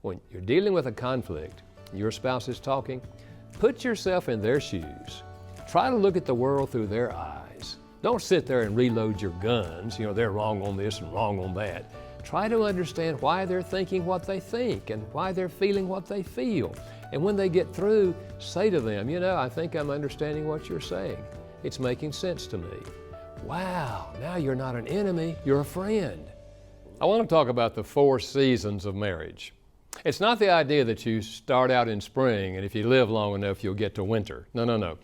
When you're dealing with a conflict, your spouse is talking, put yourself in their shoes. Try to look at the world through their eyes. Don't sit there and reload your guns, they're wrong on this and wrong on that. Try to understand why they're thinking what they think and why they're feeling what they feel. And when they get through, say to them, I think I'm understanding what you're saying. It's making sense to me. Wow, now you're not an enemy, you're a friend. I want to talk about the 4 seasons of marriage. It's not the idea that you start out in spring and if you live long enough you'll get to winter. No.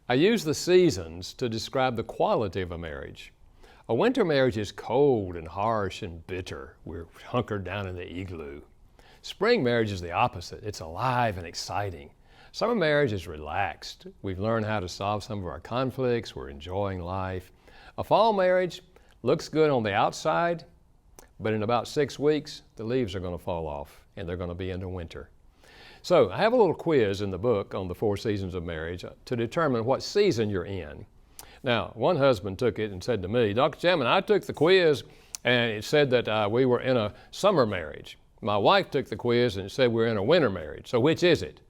I use the seasons to describe the quality of a marriage. A winter marriage is cold and harsh and bitter. We're hunkered down in the igloo. Spring marriage is the opposite. It's alive and exciting. Summer marriage is relaxed. We've learned how to solve some of our conflicts. We're enjoying life. A fall marriage looks good on the outside, but in about 6 weeks, the leaves are going to fall off and they're going to be into winter. So I have a little quiz in the book on the 4 seasons of marriage to determine what season you're in. Now, one husband took it and said to me, Dr. Chapman, I took the quiz and it said that we were in a summer marriage. My wife took the quiz and it said we're in a winter marriage. So which is it?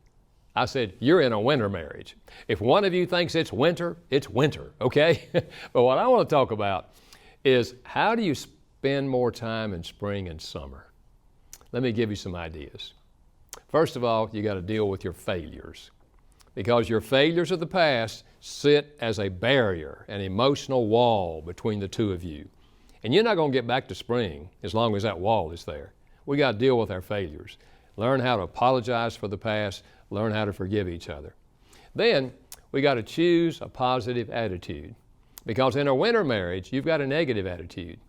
I said, you're in a winter marriage. If one of you thinks it's winter, okay? But what I want to talk about is how do you spend more time in spring and summer? Let me give you some ideas. First of all, you got to deal with your failures, because your failures of the past sit as a barrier, an emotional wall between the two of you. And you're not going to get back to spring as long as that wall is there. We got to deal with our failures. Learn how to apologize for the past, learn how to forgive each other. Then we got to choose a positive attitude, because in a winter marriage, you've got a negative attitude.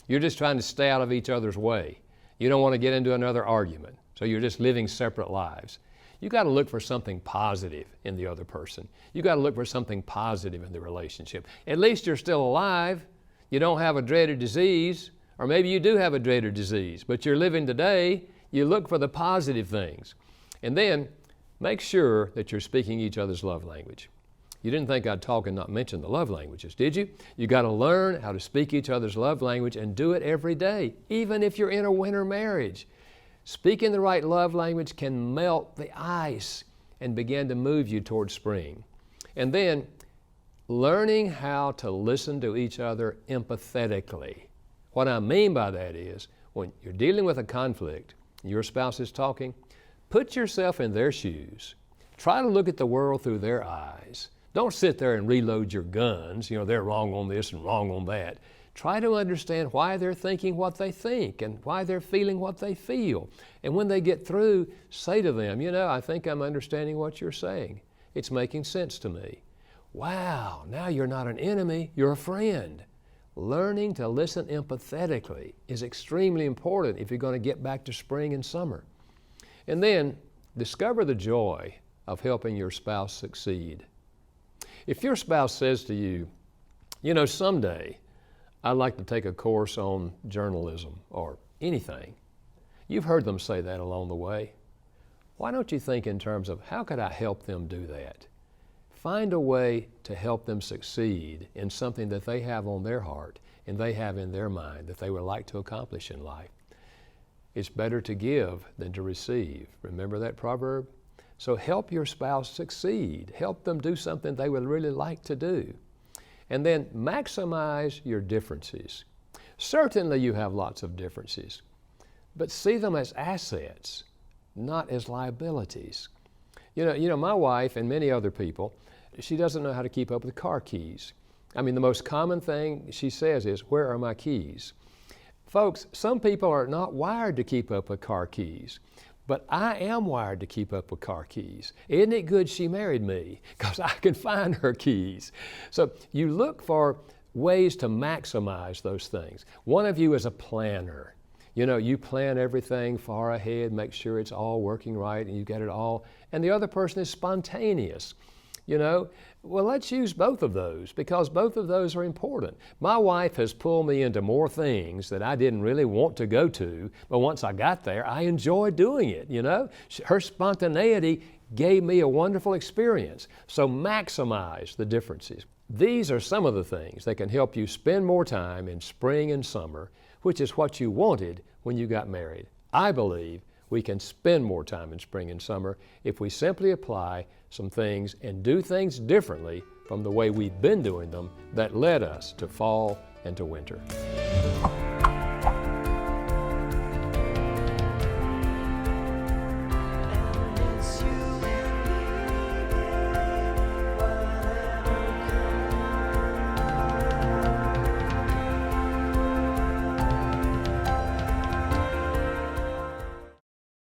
You're just trying to stay out of each other's way. You don't want to get into another argument, so you're just living separate lives. You got to look for something positive in the other person. You got to look for something positive in the relationship. At least you're still alive. You don't have a dreaded disease, or maybe you do have a dreaded disease, but you're living today. You look for the positive things. And then make sure that you're speaking each other's love language. You didn't think I'd talk and not mention the love languages, did you? You got to learn how to speak each other's love language and do it every day, even if you're in a winter marriage. Speaking the right love language can melt the ice and begin to move you towards spring. And then learning how to listen to each other empathetically. What I mean by that is when you're dealing with a conflict, your spouse is talking, put yourself in their shoes. Try to look at the world through their eyes. Don't sit there and reload your guns, they're wrong on this and wrong on that. Try to understand why they're thinking what they think and why they're feeling what they feel. And when they get through, say to them, I think I'm understanding what you're saying. It's making sense to me. Wow, now you're not an enemy, you're a friend. Learning to listen empathetically is extremely important if you're going to get back to spring and summer. And then discover the joy of helping your spouse succeed. If your spouse says to you, someday I'd like to take a course on journalism or anything, you've heard them say that along the way. Why don't you think in terms of how could I help them do that? Find a way to help them succeed in something that they have on their heart and they have in their mind that they would like to accomplish in life. It's better to give than to receive. Remember that proverb? So help your spouse succeed. Help them do something they would really like to do. And then maximize your differences. Certainly you have lots of differences, but see them as assets, not as liabilities. My wife and many other people, she doesn't know how to keep up with car keys. The most common thing she says is, where are my keys? Folks, some people are not wired to keep up with car keys. But I am wired to keep up with car keys. Isn't it good she married me? Because I can find her keys. So you look for ways to maximize those things. One of you is a planner. You plan everything far ahead, make sure it's all working right and you get it all. And the other person is spontaneous. Well, let's use both of those because both of those are important. My wife has pulled me into more things that I didn't really want to go to, but once I got there, I enjoyed doing it, Her spontaneity gave me a wonderful experience. So maximize the differences. These are some of the things that can help you spend more time in spring and summer, which is what you wanted when you got married. I believe we can spend more time in spring and summer if we simply apply some things and do things differently from the way we've been doing them that led us to fall and to winter.